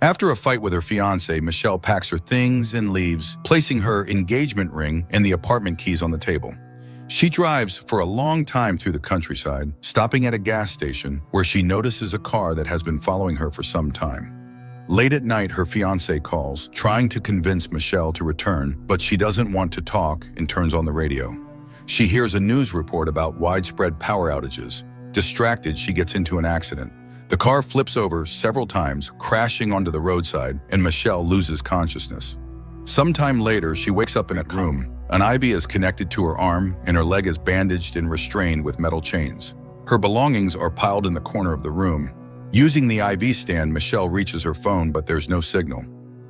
After a fight with her fiancé, Michelle packs her things and leaves, placing her engagement ring and the apartment keys on the table. She drives for a long time through the countryside, stopping at a gas station where she notices a car that has been following her for some time. Late at night, her fiancé calls, trying to convince Michelle to return, but she doesn't want to talk and turns on the radio. She hears a news report about widespread power outages. Distracted, she gets into an accident. The car flips over several times, crashing onto the roadside, and Michelle loses consciousness. Sometime later, she wakes up in a room. An IV is connected to her arm, and her leg is bandaged and restrained with metal chains. Her belongings are piled in the corner of the room. Using the IV stand, Michelle reaches her phone, but there's no signal.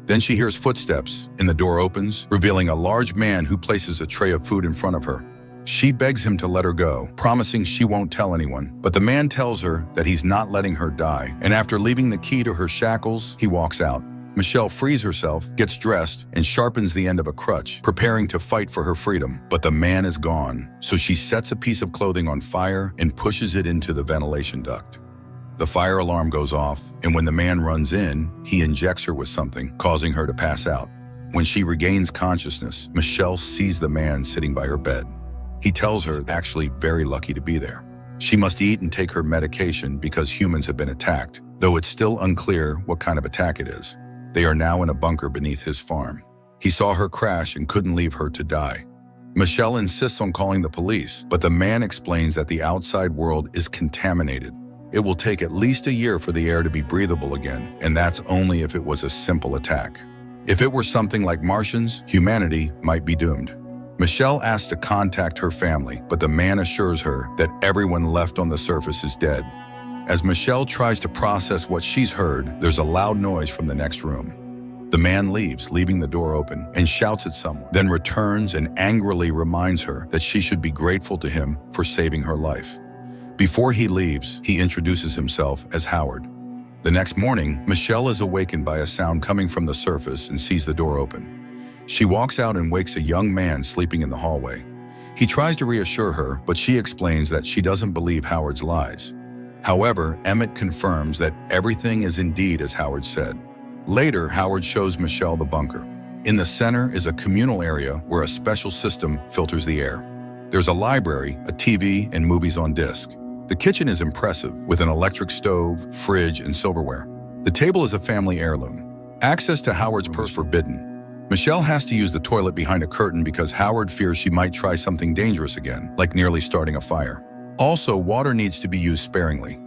Then she hears footsteps, and the door opens, revealing a large man who places a tray of food in front of her. She begs him to let her go, promising she won't tell anyone, but the man tells her that he's not letting her die, and after leaving the key to her shackles, he walks out. Michelle frees herself, gets dressed, and sharpens the end of a crutch, preparing to fight for her freedom. But the man is gone, so she sets a piece of clothing on fire and pushes it into the ventilation duct. The fire alarm goes off, and when the man runs in, he injects her with something, causing her to pass out. When she regains consciousness, Michelle sees the man sitting by her bed. He tells her actually very lucky to be there. She must eat and take her medication because humans have been attacked, though it's still unclear what kind of attack it is. They are now in a bunker beneath his farm. He saw her crash and couldn't leave her to die. Michelle insists on calling the police, but the man explains that the outside world is contaminated. It will take at least a year for the air to be breathable again, and that's only if it was a simple attack. If it were something like Martians, humanity might be doomed. Michelle asks to contact her family, but the man assures her that everyone left on the surface is dead. As Michelle tries to process what she's heard, there's a loud noise from the next room. The man leaves, leaving the door open, and shouts at someone, then returns and angrily reminds her that she should be grateful to him for saving her life. Before he leaves, he introduces himself as Howard. The next morning, Michelle is awakened by a sound coming from the surface and sees the door open. She walks out and wakes a young man sleeping in the hallway. He tries to reassure her, but she explains that she doesn't believe Howard's lies. However, Emmett confirms that everything is indeed as Howard said. Later, Howard shows Michelle the bunker. In the center is a communal area where a special system filters the air. There's a library, a TV, and movies on disc. The kitchen is impressive, with an electric stove, fridge, and silverware. The table is a family heirloom. Access to Howard's purse is forbidden. Michelle has to use the toilet behind a curtain because Howard fears she might try something dangerous again, like nearly starting a fire. Also, water needs to be used sparingly.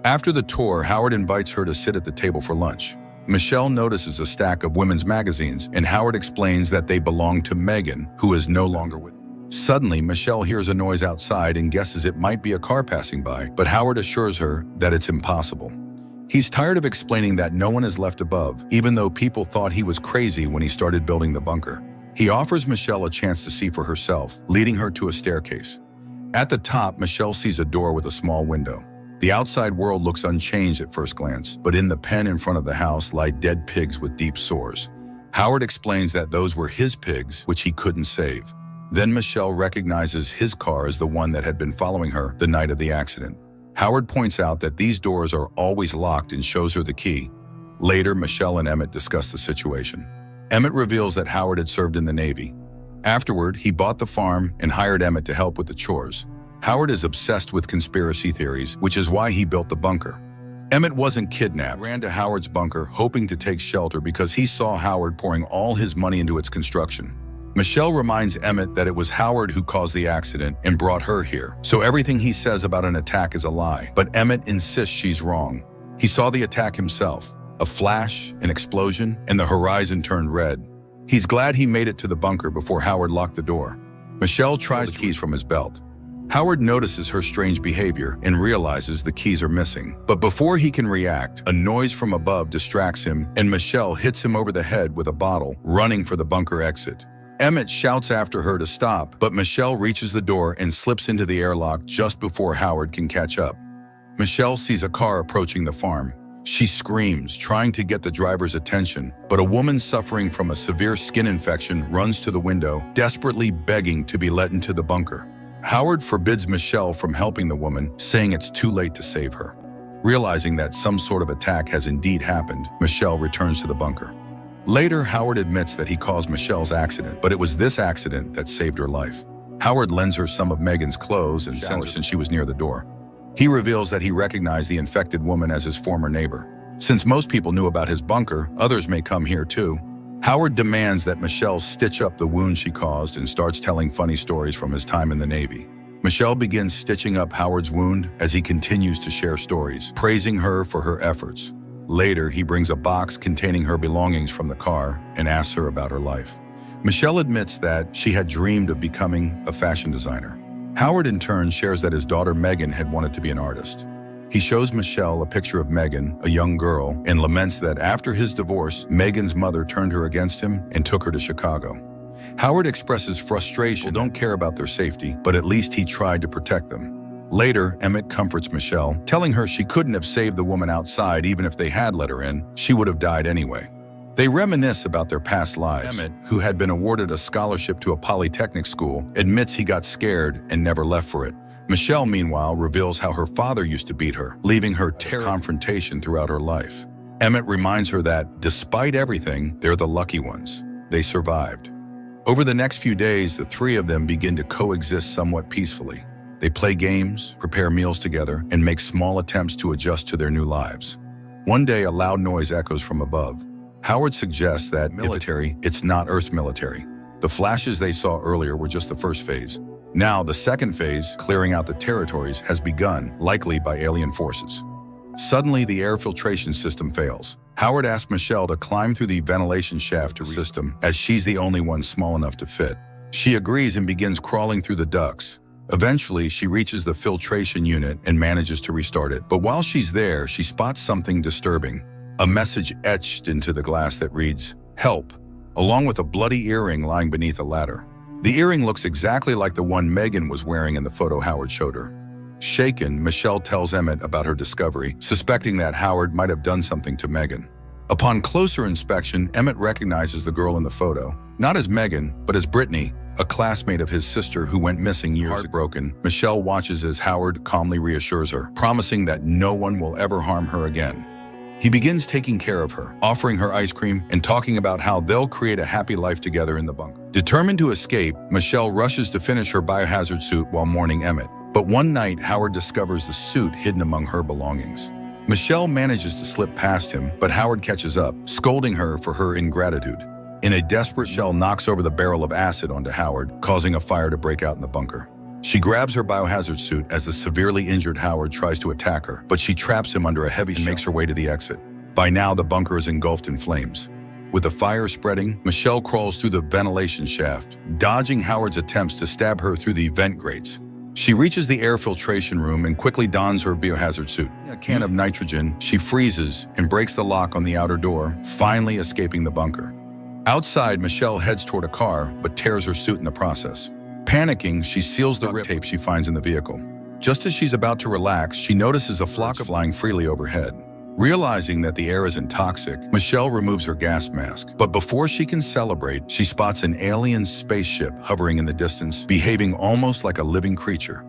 After the tour, Howard invites her to sit at the table for lunch. Michelle notices a stack of women's magazines, and Howard explains that they belong to Megan, who is no longer with them. Suddenly, Michelle hears a noise outside and guesses it might be a car passing by, but Howard assures her that it's impossible. He's tired of explaining that no one is left above, even though people thought he was crazy when he started building the bunker. He offers Michelle a chance to see for herself, leading her to a staircase. At the top, Michelle sees a door with a small window. The outside world looks unchanged at first glance, but in the pen in front of the house lie dead pigs with deep sores. Howard explains that those were his pigs, which he couldn't save. Then Michelle recognizes his car as the one that had been following her the night of the accident. Howard points out that these doors are always locked and shows her the key. Later, Michelle and Emmett discuss the situation. Emmett reveals that Howard had served in the Navy. Afterward, he bought the farm and hired Emmett to help with the chores. Howard is obsessed with conspiracy theories, which is why he built the bunker. Emmett wasn't kidnapped. He ran to Howard's bunker, hoping to take shelter because he saw Howard pouring all his money into its construction. Michelle reminds Emmett that it was Howard who caused the accident and brought her here, so everything he says about an attack is a lie. But Emmett insists she's wrong. He saw the attack himself, a flash, an explosion, and the horizon turned red. He's glad he made it to the bunker before Howard locked the door. Michelle tries keys from his belt. Howard notices her strange behavior and realizes the keys are missing. But before he can react, a noise from above distracts him and Michelle hits him over the head with a bottle, running for the bunker exit. Emmett shouts after her to stop, but Michelle reaches the door and slips into the airlock just before Howard can catch up. Michelle sees a car approaching the farm. She screams, trying to get the driver's attention, but a woman suffering from a severe skin infection runs to the window, desperately begging to be let into the bunker. Howard forbids Michelle from helping the woman, saying it's too late to save her. Realizing that some sort of attack has indeed happened, Michelle returns to the bunker. Later, Howard admits that he caused Michelle's accident, but it was this accident that saved her life. Howard lends her some of Megan's clothes and sends her since she was near the door. He reveals that he recognized the infected woman as his former neighbor. Since most people knew about his bunker, others may come here too. Howard demands that Michelle stitch up the wound she caused and starts telling funny stories from his time in the Navy. Michelle begins stitching up Howard's wound as he continues to share stories, praising her for her efforts. Later, he brings a box containing her belongings from the car and asks her about her life. Michelle admits that she had dreamed of becoming a fashion designer. Howard in turn shares that his daughter Megan had wanted to be an artist. He shows Michelle a picture of Megan, a young girl, and laments that after his divorce, Megan's mother turned her against him and took her to Chicago. Howard expresses frustration. People don't care about their safety, but at least he tried to protect them. Later, Emmett comforts Michelle, telling her she couldn't have saved the woman outside even if they had let her in. She would have died anyway. They reminisce about their past lives. Emmett, who had been awarded a scholarship to a polytechnic school, admits he got scared and never left for it. Michelle, meanwhile, reveals how her father used to beat her, leaving her terrified confrontation throughout her life. Emmett reminds her that, despite everything, they're the lucky ones. They survived. Over the next few days, the three of them begin to coexist somewhat peacefully. They play games, prepare meals together, and make small attempts to adjust to their new lives. One day, a loud noise echoes from above. Howard suggests that it's not Earth's military. The flashes they saw earlier were just the first phase. Now, the second phase, clearing out the territories, has begun, likely by alien forces. Suddenly, the air filtration system fails. Howard asks Michelle to climb through the ventilation shaft to the system, as she's the only one small enough to fit. She agrees and begins crawling through the ducts. Eventually, she reaches the filtration unit and manages to restart it. But while she's there, she spots something disturbing. A message etched into the glass that reads, "Help," along with a bloody earring lying beneath a ladder. The earring looks exactly like the one Megan was wearing in the photo Howard showed her. Shaken, Michelle tells Emmett about her discovery, suspecting that Howard might have done something to Megan. Upon closer inspection, Emmett recognizes the girl in the photo, not as Megan, but as Brittany, a classmate of his sister who went missing years ago. Heartbroken, Michelle watches as Howard calmly reassures her, promising that no one will ever harm her again. He begins taking care of her, offering her ice cream and talking about how they'll create a happy life together in the bunker. Determined to escape, Michelle rushes to finish her biohazard suit while mourning Emmett. But one night, Howard discovers the suit hidden among her belongings. Michelle manages to slip past him, but Howard catches up, scolding her for her ingratitude. In a desperate, Michelle knocks over the barrel of acid onto Howard, causing a fire to break out in the bunker. She grabs her biohazard suit as the severely injured Howard tries to attack her, but she traps him under a heavy and makes her way to the exit. By now, the bunker is engulfed in flames. With the fire spreading, Michelle crawls through the ventilation shaft, dodging Howard's attempts to stab her through the vent grates. She reaches the air filtration room and quickly dons her biohazard suit. A can of nitrogen, she freezes and breaks the lock on the outer door, finally escaping the bunker. Outside, Michelle heads toward a car, but tears her suit in the process. Panicking, she seals the rip tape she finds in the vehicle. Just as she's about to relax, she notices a flock of flying freely overhead. Realizing that the air isn't toxic, Michelle removes her gas mask. But before she can celebrate, she spots an alien spaceship hovering in the distance, behaving almost like a living creature.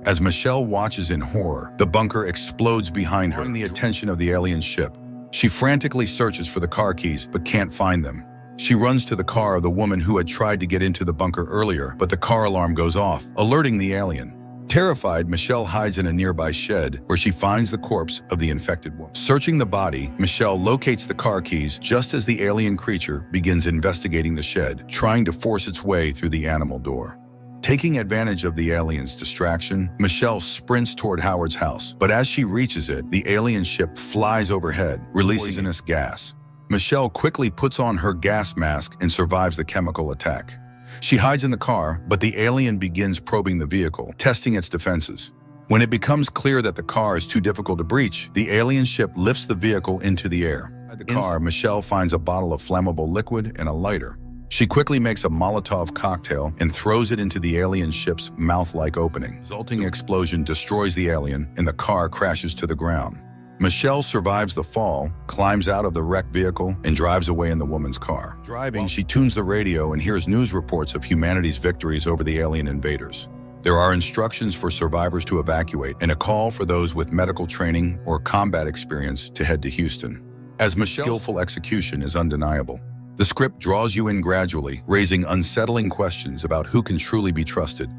As Michelle watches in horror, the bunker explodes behind her, drawing the attention of the alien ship. She frantically searches for the car keys, but can't find them. She runs to the car of the woman who had tried to get into the bunker earlier, but the car alarm goes off, alerting the alien. Terrified, Michelle hides in a nearby shed where she finds the corpse of the infected woman. Searching the body, Michelle locates the car keys just as the alien creature begins investigating the shed, trying to force its way through the animal door. Taking advantage of the alien's distraction, Michelle sprints toward Howard's house, but as she reaches it, the alien ship flies overhead, releasing poisonous gas. Michelle quickly puts on her gas mask and survives the chemical attack. She hides in the car, but the alien begins probing the vehicle, testing its defenses. When it becomes clear that the car is too difficult to breach, the alien ship lifts the vehicle into the air. Inside the car, Michelle finds a bottle of flammable liquid and a lighter. She quickly makes a Molotov cocktail and throws it into the alien ship's mouth-like opening. The resulting explosion destroys the alien, and the car crashes to the ground. Michelle survives the fall, climbs out of the wrecked vehicle, and drives away in the woman's car. Driving, she tunes the radio and hears news reports of humanity's victories over the alien invaders. There are instructions for survivors to evacuate and a call for those with medical training or combat experience to head to Houston. As Michelle's skillful execution is undeniable, the script draws you in gradually, raising unsettling questions about who can truly be trusted